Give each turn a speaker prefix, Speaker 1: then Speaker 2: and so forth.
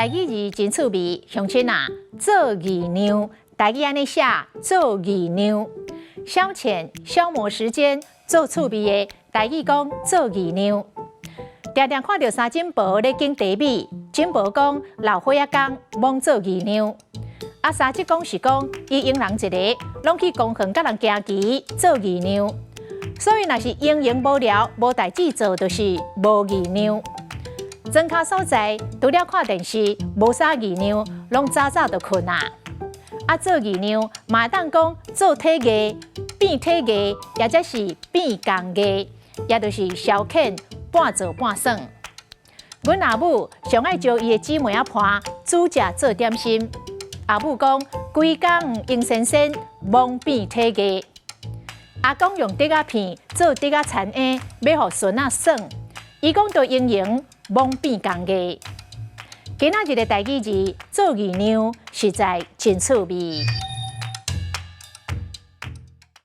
Speaker 1: 台语字真趣味，乡亲啊，做义娘，台语安尼写，做义娘，消遣消磨时间，做趣味的台语讲做义娘。常常看到三金婆咧拣茶米，金婆讲老伙仔讲罔做义娘，三姐讲是讲伊用人一个，拢去公园甲人行棋做义娘。所以若是营营无聊，无代志做，就是无义娘。庄脚所在，除了看电视，无啥义娘，拢早早就困啊。做义娘嘛当讲做体艺、变体艺，或者是变工艺，也就是消遣半做半耍。阮阿母上爱招伊的姊妹伴煮食做点心。阿母讲规工用先生忙变体艺。阿公用竹仔片做竹仔田莺，要互孙仔耍。伊讲着用用忙变工艺。今仔日的台语字做义娘，实在真趣味。